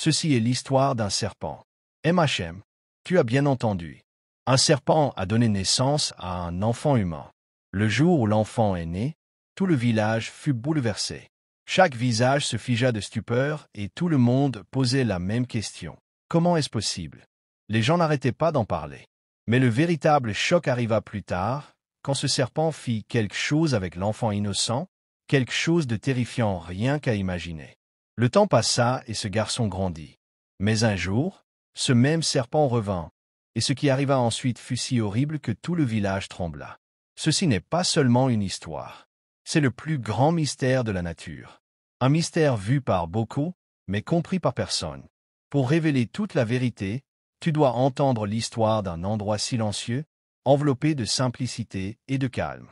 Ceci est l'histoire d'un serpent. MHM, tu as bien entendu. Un serpent a donné naissance à un enfant humain. Le jour où l'enfant est né, tout le village fut bouleversé. Chaque visage se figea de stupeur et tout le monde posait la même question. Comment est-ce possible? Les gens n'arrêtaient pas d'en parler. Mais le véritable choc arriva plus tard, quand ce serpent fit quelque chose avec l'enfant innocent, quelque chose de terrifiant rien qu'à imaginer. Le temps passa et ce garçon grandit. Mais un jour, ce même serpent revint, et ce qui arriva ensuite fut si horrible que tout le village trembla. Ceci n'est pas seulement une histoire. C'est le plus grand mystère de la nature. Un mystère vu par beaucoup, mais compris par personne. Pour révéler toute la vérité, tu dois entendre l'histoire d'un endroit silencieux, enveloppé de simplicité et de calme.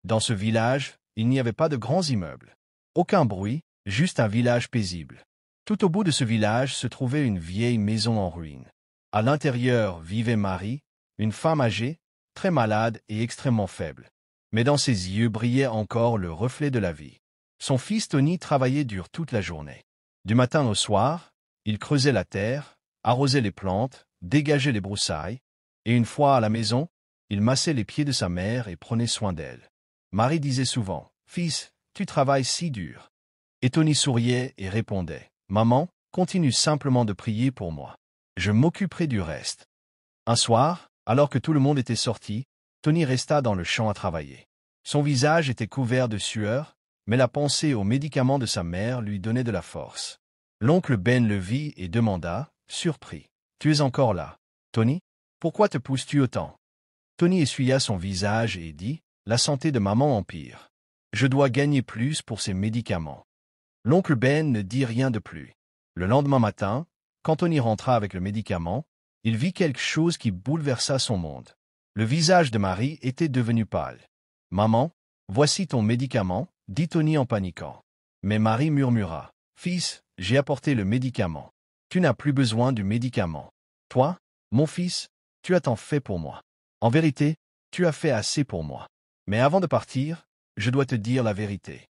Dans ce village, il n'y avait pas de grands immeubles. Aucun bruit, juste un village paisible. Tout au bout de ce village se trouvait une vieille maison en ruine. À l'intérieur vivait Marie, une femme âgée, très malade et extrêmement faible. Mais dans ses yeux brillait encore le reflet de la vie. Son fils Tony travaillait dur toute la journée. Du matin au soir, il creusait la terre, arrosait les plantes, dégageait les broussailles, et une fois à la maison, il massait les pieds de sa mère et prenait soin d'elle. Marie disait souvent, « Fils, tu travailles si dur. » Et Tony souriait et répondait, « Maman, continue simplement de prier pour moi. Je m'occuperai du reste. » Un soir, alors que tout le monde était sorti, Tony resta dans le champ à travailler. Son visage était couvert de sueur, mais la pensée aux médicaments de sa mère lui donnait de la force. L'oncle Ben le vit et demanda, surpris, « Tu es encore là, Tony? Pourquoi te pousses-tu autant ?» Tony essuya son visage et dit, « La santé de maman empire. Je dois gagner plus pour ces médicaments. » L'oncle Ben ne dit rien de plus. Le lendemain matin, quand Tony rentra avec le médicament, il vit quelque chose qui bouleversa son monde. Le visage de Marie était devenu pâle. « Maman, voici ton médicament, » dit Tony en paniquant. Mais Marie murmura, « Fils, j'ai apporté le médicament. Tu n'as plus besoin du médicament. Toi, mon fils, tu as tant fait pour moi. En vérité, tu as fait assez pour moi. Mais avant de partir, je dois te dire la vérité.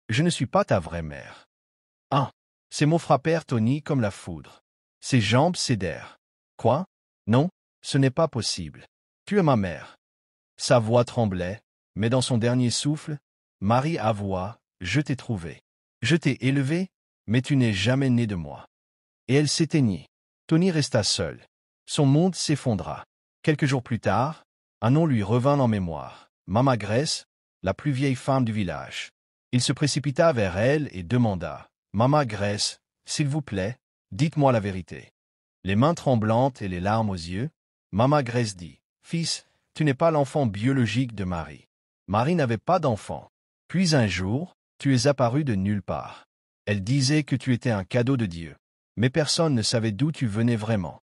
Je ne suis pas ta vraie mère. » Ah, ces mots frappèrent Tony comme la foudre. Ses jambes cédèrent. « Quoi? Non, ce n'est pas possible. Tu es ma mère. » Sa voix tremblait, mais dans son dernier souffle, Marie avoua, « Je t'ai trouvé. Je t'ai élevé, mais tu n'es jamais né de moi. » Et elle s'éteignit. Tony resta seul. Son monde s'effondra. Quelques jours plus tard, un nom lui revint en mémoire. Mama Grace, la plus vieille femme du village. Il se précipita vers elle et demanda, « Mama Grace, s'il vous plaît, dites-moi la vérité. » Les mains tremblantes et les larmes aux yeux, Mama Grace dit, « Fils, tu n'es pas l'enfant biologique de Marie. Marie n'avait pas d'enfant. Puis un jour, tu es apparu de nulle part. Elle disait que tu étais un cadeau de Dieu. Mais personne ne savait d'où tu venais vraiment. »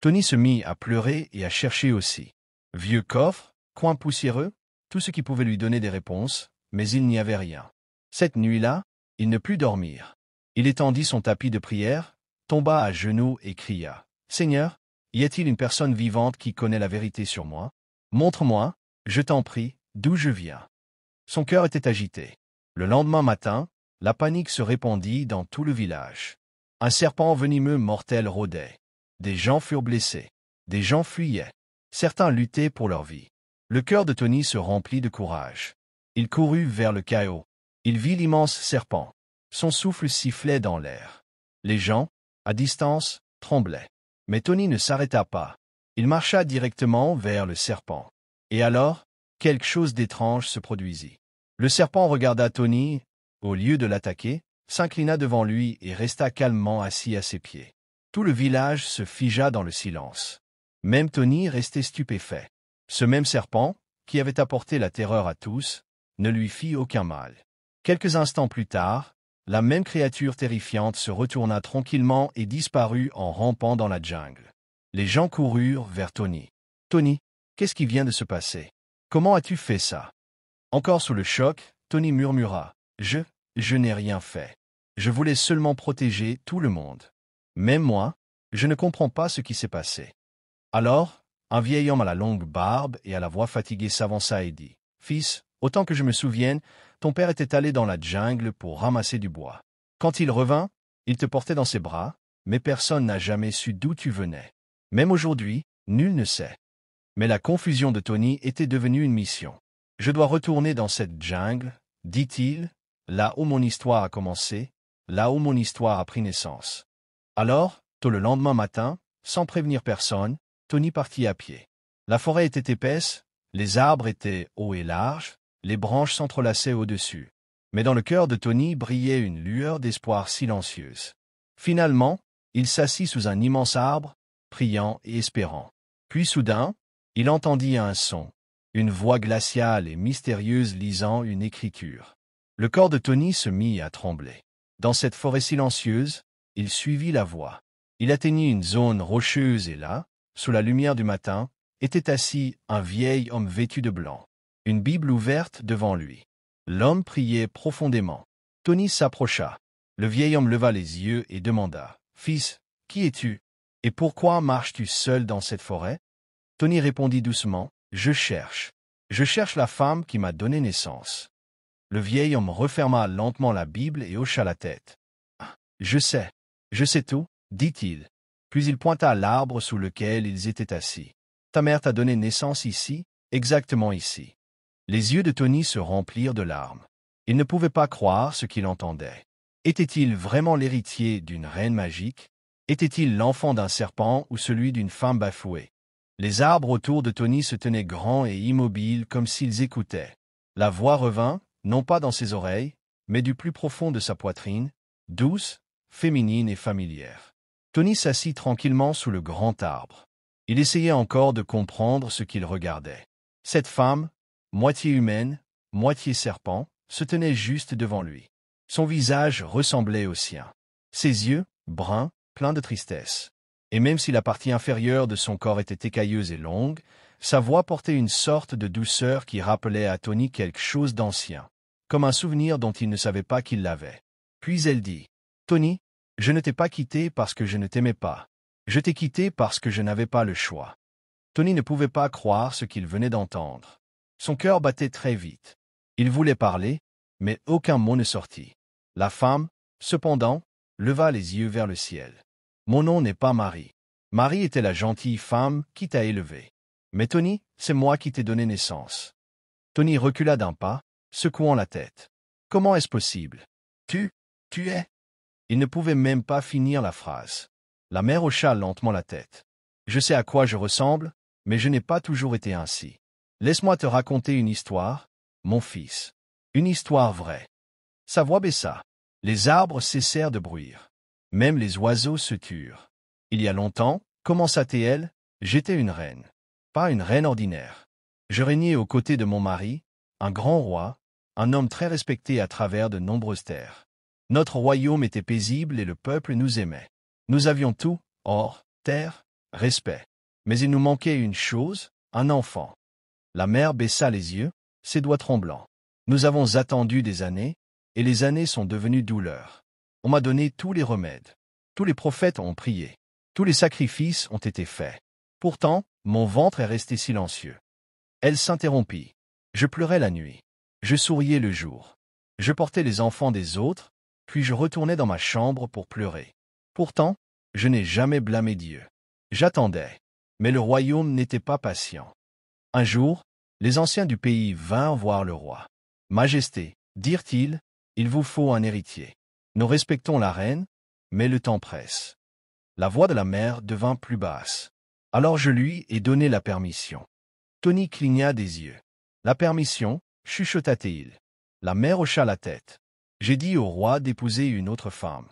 Tony se mit à pleurer et à chercher aussi. Vieux coffre, coin poussiéreux, tout ce qui pouvait lui donner des réponses, mais il n'y avait rien. Cette nuit-là, il ne put dormir. Il étendit son tapis de prière, tomba à genoux et cria, « Seigneur, y a-t-il une personne vivante qui connaît la vérité sur moi? Montre-moi, je t'en prie, d'où je viens. » Son cœur était agité. Le lendemain matin, la panique se répandit dans tout le village. Un serpent venimeux mortel rôdait. Des gens furent blessés. Des gens fuyaient. Certains luttaient pour leur vie. Le cœur de Tony se remplit de courage. Il courut vers le chaos. Il vit l'immense serpent. Son souffle sifflait dans l'air. Les gens, à distance, tremblaient. Mais Tony ne s'arrêta pas. Il marcha directement vers le serpent. Et alors, quelque chose d'étrange se produisit. Le serpent regarda Tony, au lieu de l'attaquer, s'inclina devant lui et resta calmement assis à ses pieds. Tout le village se figea dans le silence. Même Tony restait stupéfait. Ce même serpent, qui avait apporté la terreur à tous, ne lui fit aucun mal. Quelques instants plus tard, la même créature terrifiante se retourna tranquillement et disparut en rampant dans la jungle. Les gens coururent vers Tony. « Tony, qu'est-ce qui vient de se passer? Comment as-tu fait ça ?» Encore sous le choc, Tony murmura, « Je n'ai rien fait. Je voulais seulement protéger tout le monde. Même moi, je ne comprends pas ce qui s'est passé. » Alors, un vieil homme à la longue barbe et à la voix fatiguée s'avança et dit, « Fils, autant que je me souvienne, ton père était allé dans la jungle pour ramasser du bois. Quand il revint, il te portait dans ses bras, mais personne n'a jamais su d'où tu venais. Même aujourd'hui, nul ne sait. Mais la confusion de Tony était devenue une mission. Je dois retourner dans cette jungle, dit-il, là où mon histoire a commencé, là où mon histoire a pris naissance. Alors, tôt le lendemain matin, sans prévenir personne, Tony partit à pied. La forêt était épaisse, les arbres étaient hauts et larges, les branches s'entrelaçaient au-dessus. Mais dans le cœur de Tony brillait une lueur d'espoir silencieuse. Finalement, il s'assit sous un immense arbre, priant et espérant. Puis soudain, il entendit un son, une voix glaciale et mystérieuse lisant une écriture. Le corps de Tony se mit à trembler. Dans cette forêt silencieuse, il suivit la voix. Il atteignit une zone rocheuse et là, sous la lumière du matin, était assis un vieil homme vêtu de blanc, une Bible ouverte devant lui. L'homme priait profondément. Tony s'approcha. Le vieil homme leva les yeux et demanda, « Fils, qui es-tu? Et pourquoi marches-tu seul dans cette forêt ?» Tony répondit doucement, « Je cherche la femme qui m'a donné naissance. » Le vieil homme referma lentement la Bible et hocha la tête. « Je sais tout, » dit-il. Puis il pointa l'arbre sous lequel ils étaient assis. « Ta mère t'a donné naissance ici, exactement ici. » Les yeux de Tony se remplirent de larmes. Il ne pouvait pas croire ce qu'il entendait. Était-il vraiment l'héritier d'une reine magique? Était-il l'enfant d'un serpent ou celui d'une femme bafouée? Les arbres autour de Tony se tenaient grands et immobiles comme s'ils écoutaient. La voix revint, non pas dans ses oreilles, mais du plus profond de sa poitrine, douce, féminine et familière. Tony s'assit tranquillement sous le grand arbre. Il essayait encore de comprendre ce qu'il regardait. Cette femme, moitié humaine, moitié serpent, se tenait juste devant lui. Son visage ressemblait au sien. Ses yeux, bruns, pleins de tristesse. Et même si la partie inférieure de son corps était écailleuse et longue, sa voix portait une sorte de douceur qui rappelait à Tony quelque chose d'ancien, comme un souvenir dont il ne savait pas qu'il l'avait. Puis elle dit, « Tony, je ne t'ai pas quitté parce que je ne t'aimais pas. Je t'ai quitté parce que je n'avais pas le choix. » Tony ne pouvait pas croire ce qu'il venait d'entendre. Son cœur battait très vite. Il voulait parler, mais aucun mot ne sortit. La femme, cependant, leva les yeux vers le ciel. « Mon nom n'est pas Marie. Marie était la gentille femme qui t'a élevé. Mais Tony, c'est moi qui t'ai donné naissance. » Tony recula d'un pas, secouant la tête. « Comment est-ce possible? Tu es... » Il ne pouvait même pas finir la phrase. La mère hocha lentement la tête. « Je sais à quoi je ressemble, mais je n'ai pas toujours été ainsi. Laisse-moi te raconter une histoire, mon fils. Une histoire vraie. » Sa voix baissa. Les arbres cessèrent de bruire. Même les oiseaux se turent. « Il y a longtemps, commença-t-elle, j'étais une reine. Pas une reine ordinaire. Je régnais aux côtés de mon mari, un grand roi, un homme très respecté à travers de nombreuses terres. Notre royaume était paisible et le peuple nous aimait. Nous avions tout, or, terre, respect. Mais il nous manquait une chose, un enfant. » La mère baissa les yeux, ses doigts tremblants. « Nous avons attendu des années, et les années sont devenues douleurs. On m'a donné tous les remèdes. Tous les prophètes ont prié. Tous les sacrifices ont été faits. Pourtant, mon ventre est resté silencieux. » Elle s'interrompit. Je pleurais la nuit. Je souriais le jour. Je portais les enfants des autres, puis je retournais dans ma chambre pour pleurer. Pourtant, je n'ai jamais blâmé Dieu. J'attendais. Mais le royaume n'était pas patient. Un jour, les anciens du pays vinrent voir le roi. « Majesté, dirent-ils, il vous faut un héritier. Nous respectons la reine, mais le temps presse. » La voix de la mère devint plus basse. « Alors je lui ai donné la permission. » Tony cligna des yeux. « La permission, chuchota-t-il. » La mère hocha la tête. « J'ai dit au roi d'épouser une autre femme. »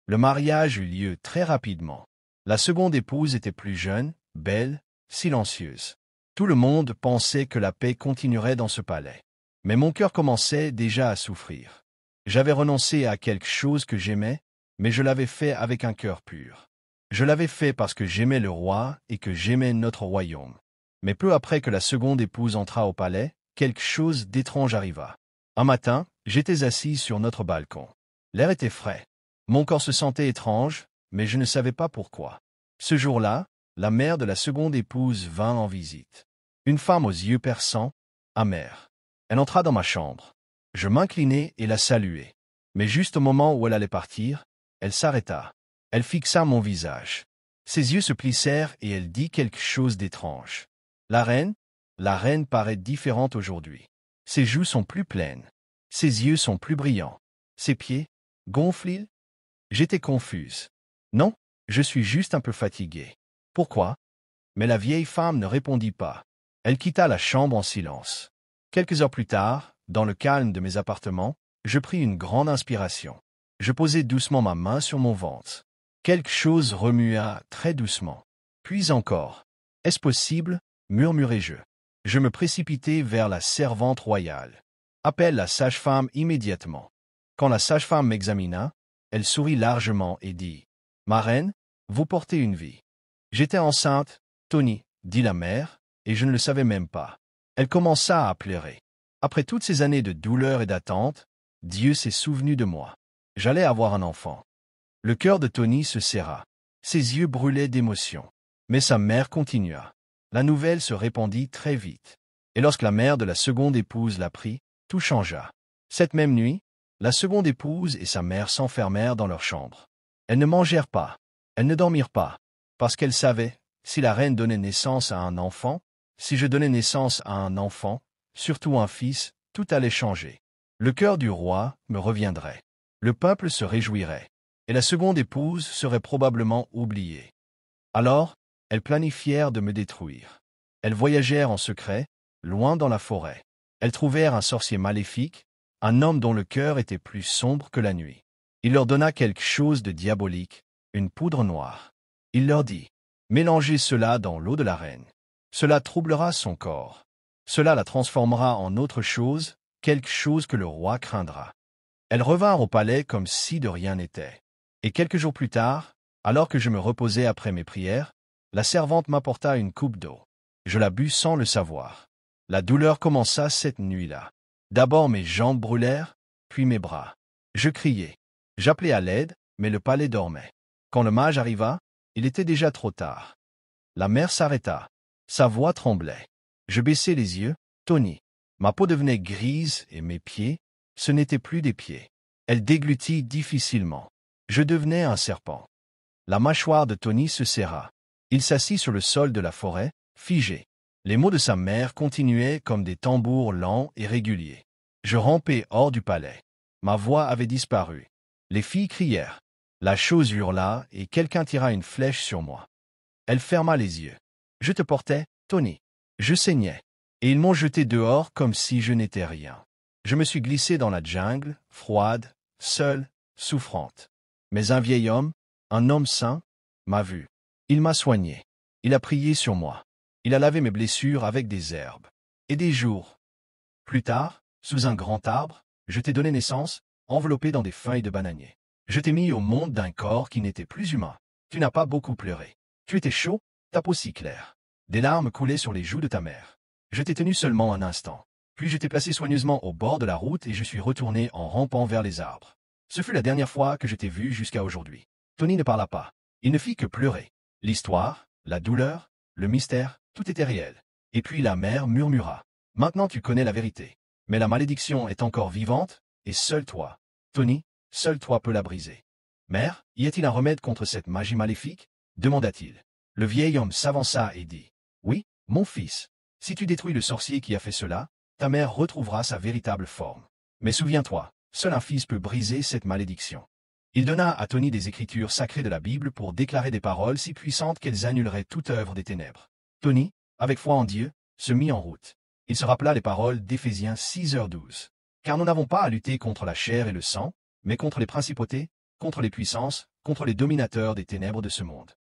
Le mariage eut lieu très rapidement. La seconde épouse était plus jeune, belle, silencieuse. Tout le monde pensait que la paix continuerait dans ce palais. Mais mon cœur commençait déjà à souffrir. J'avais renoncé à quelque chose que j'aimais, mais je l'avais fait avec un cœur pur. Je l'avais fait parce que j'aimais le roi et que j'aimais notre royaume. Mais peu après que la seconde épouse entra au palais, quelque chose d'étrange arriva. Un matin, j'étais assis sur notre balcon. L'air était frais. Mon corps se sentait étrange, mais je ne savais pas pourquoi. Ce jour-là, la mère de la seconde épouse vint en visite. Une femme aux yeux perçants, amers. Elle entra dans ma chambre. Je m'inclinai et la saluai. Mais juste au moment où elle allait partir, elle s'arrêta. Elle fixa mon visage. Ses yeux se plissèrent et elle dit quelque chose d'étrange. La reine paraît différente aujourd'hui. Ses joues sont plus pleines. Ses yeux sont plus brillants. Ses pieds, gonflent-ils? J'étais confuse. Non, je suis juste un peu fatiguée. Pourquoi? Mais la vieille femme ne répondit pas. Elle quitta la chambre en silence. Quelques heures plus tard, dans le calme de mes appartements, je pris une grande inspiration. Je posai doucement ma main sur mon ventre. Quelque chose remua très doucement. Puis encore. Est-ce possible? Murmurai-je. Je me précipitai vers la servante royale. Appelle la sage-femme immédiatement. Quand la sage-femme m'examina, elle sourit largement et dit « Ma reine, vous portez une vie. » J'étais enceinte, Tony, dit la mère, et je ne le savais même pas. Elle commença à pleurer. Après toutes ces années de douleur et d'attente, Dieu s'est souvenu de moi. J'allais avoir un enfant. Le cœur de Tony se serra. Ses yeux brûlaient d'émotion. Mais sa mère continua. La nouvelle se répandit très vite. Et lorsque la mère de la seconde épouse l'apprit, tout changea. Cette même nuit, la seconde épouse et sa mère s'enfermèrent dans leur chambre. Elles ne mangèrent pas. Elles ne dormirent pas. Parce qu'elles savaient, si la reine donnait naissance à un enfant, si je donnais naissance à un enfant, surtout un fils, tout allait changer. Le cœur du roi me reviendrait. Le peuple se réjouirait. Et la seconde épouse serait probablement oubliée. Alors, elles planifièrent de me détruire. Elles voyagèrent en secret, loin dans la forêt. Elles trouvèrent un sorcier maléfique, un homme dont le cœur était plus sombre que la nuit. Il leur donna quelque chose de diabolique, une poudre noire. Il leur dit, « Mélangez cela dans l'eau de la reine. Cela troublera son corps. Cela la transformera en autre chose, quelque chose que le roi craindra. » Elles revinrent au palais comme si de rien n'était. Et quelques jours plus tard, alors que je me reposais après mes prières, la servante m'apporta une coupe d'eau. Je la bus sans le savoir. La douleur commença cette nuit-là. D'abord mes jambes brûlèrent, puis mes bras. Je criai. J'appelai à l'aide, mais le palais dormait. Quand le mage arriva, il était déjà trop tard. La mère s'arrêta. Sa voix tremblait. Je baissai les yeux. Tony. Ma peau devenait grise et mes pieds, ce n'étaient plus des pieds. Elle déglutit difficilement. Je devenais un serpent. La mâchoire de Tony se serra. Il s'assit sur le sol de la forêt, figé. Les mots de sa mère continuaient comme des tambours lents et réguliers. Je rampai hors du palais. Ma voix avait disparu. Les filles crièrent. La chose hurla et quelqu'un tira une flèche sur moi. Elle ferma les yeux. Je te portais, Tony. Je saignais. Et ils m'ont jeté dehors comme si je n'étais rien. Je me suis glissé dans la jungle, froide, seule, souffrante. Mais un vieil homme, un homme saint, m'a vu. Il m'a soigné. Il a prié sur moi. Il a lavé mes blessures avec des herbes. Et des jours. Plus tard, sous un grand arbre, je t'ai donné naissance, enveloppé dans des feuilles de bananier. Je t'ai mis au monde d'un corps qui n'était plus humain. Tu n'as pas beaucoup pleuré. Tu étais chaud, ta peau si claire. Des larmes coulaient sur les joues de ta mère. Je t'ai tenu seulement un instant. Puis je t'ai placé soigneusement au bord de la route et je suis retourné en rampant vers les arbres. Ce fut la dernière fois que je t'ai vu jusqu'à aujourd'hui. Tony ne parla pas. Il ne fit que pleurer. L'histoire, la douleur, le mystère, tout était réel. Et puis la mère murmura. Maintenant tu connais la vérité. Mais la malédiction est encore vivante, et seul toi, Tony, seul toi peux la briser. Mère, y a-t-il un remède contre cette magie maléfique? Demanda-t-il. Le vieil homme s'avança et dit. Oui, mon fils. Si tu détruis le sorcier qui a fait cela, ta mère retrouvera sa véritable forme. Mais souviens-toi, seul un fils peut briser cette malédiction. Il donna à Tony des écritures sacrées de la Bible pour déclarer des paroles si puissantes qu'elles annuleraient toute œuvre des ténèbres. Tony, avec foi en Dieu, se mit en route. Il se rappela les paroles d'Éphésiens 6h12. Car nous n'avons pas à lutter contre la chair et le sang, mais contre les principautés, contre les puissances, contre les dominateurs des ténèbres de ce monde.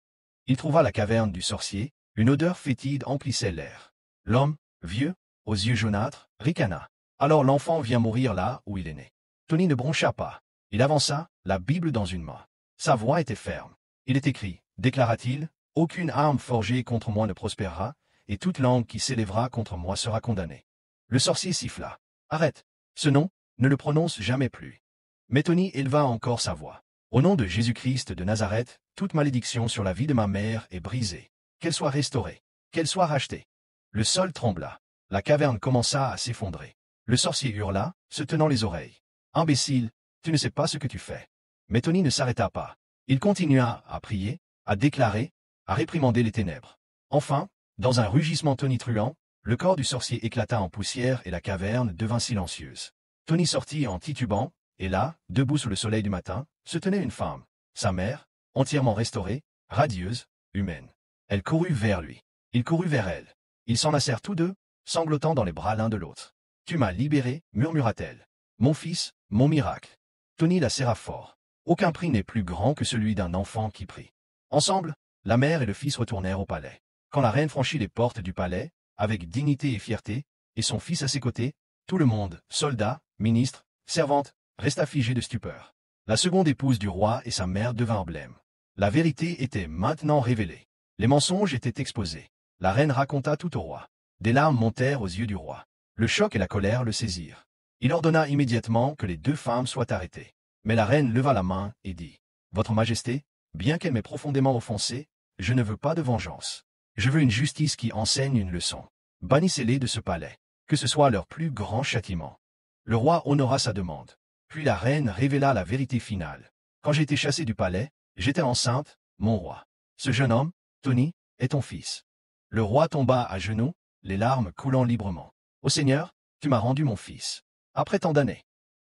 Il trouva la caverne du sorcier, une odeur fétide emplissait l'air. L'homme, vieux, aux yeux jaunâtres, ricana. Alors l'enfant vient mourir là où il est né. Tony ne broncha pas. Il avança, la Bible dans une main. Sa voix était ferme. Il est écrit, déclara-t-il, « Aucune arme forgée contre moi ne prospérera, et toute langue qui s'élèvera contre moi sera condamnée. » Le sorcier siffla. « Arrête. Ce nom, ne le prononce jamais plus. » Mais Tony éleva encore sa voix. « Au nom de Jésus-Christ de Nazareth, toute malédiction sur la vie de ma mère est brisée. Qu'elle soit restaurée. Qu'elle soit rachetée. » Le sol trembla. La caverne commença à s'effondrer. Le sorcier hurla, se tenant les oreilles. « Imbécile, tu ne sais pas ce que tu fais. » Mais Tony ne s'arrêta pas. Il continua à prier, à déclarer, à réprimander les ténèbres. Enfin, dans un rugissement tonitruant, le corps du sorcier éclata en poussière et la caverne devint silencieuse. Tony sortit en titubant, et là, debout sous le soleil du matin, se tenait une femme, sa mère, entièrement restaurée, radieuse, humaine. Elle courut vers lui. Il courut vers elle. Ils s'enlacèrent tous deux, sanglotant dans les bras l'un de l'autre. « Tu m'as libéré, murmura-t-elle. Mon fils, mon miracle. » Tony la serra fort. Aucun prix n'est plus grand que celui d'un enfant qui prie. Ensemble, la mère et le fils retournèrent au palais. Quand la reine franchit les portes du palais, avec dignité et fierté, et son fils à ses côtés, tout le monde, soldats, ministres, servantes, resta figé de stupeur. La seconde épouse du roi et sa mère devinrent blêmes. La vérité était maintenant révélée. Les mensonges étaient exposés. La reine raconta tout au roi. Des larmes montèrent aux yeux du roi. Le choc et la colère le saisirent. Il ordonna immédiatement que les deux femmes soient arrêtées. Mais la reine leva la main et dit « Votre Majesté, bien qu'elle m'ait profondément offensé, je ne veux pas de vengeance. Je veux une justice qui enseigne une leçon. Bannissez-les de ce palais, que ce soit leur plus grand châtiment. » Le roi honora sa demande. Puis la reine révéla la vérité finale. « Quand j'ai été chassée du palais, j'étais enceinte, mon roi. Ce jeune homme, Tony, est ton fils. » Le roi tomba à genoux, les larmes coulant librement. « Ô Seigneur, tu m'as rendu mon fils. Après tant d'années. »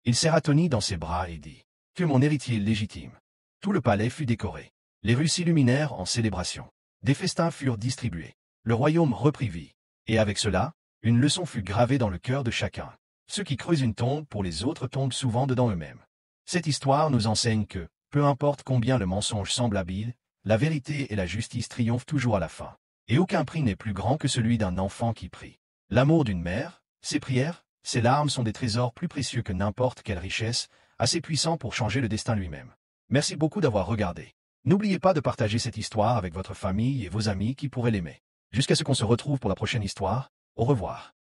Il serra Tony dans ses bras et dit « Tu es mon héritier légitime. » Tout le palais fut décoré. Les rues s'illuminèrent en célébration. Des festins furent distribués. Le royaume reprit vie. Et avec cela, une leçon fut gravée dans le cœur de chacun. Ceux qui creusent une tombe pour les autres tombent souvent dedans eux-mêmes. Cette histoire nous enseigne que, peu importe combien le mensonge semble habile, la vérité et la justice triomphent toujours à la fin. Et aucun prix n'est plus grand que celui d'un enfant qui prie. L'amour d'une mère, ses prières, ses larmes sont des trésors plus précieux que n'importe quelle richesse, assez puissants pour changer le destin lui-même. Merci beaucoup d'avoir regardé. N'oubliez pas de partager cette histoire avec votre famille et vos amis qui pourraient l'aimer. Jusqu'à ce qu'on se retrouve pour la prochaine histoire, au revoir.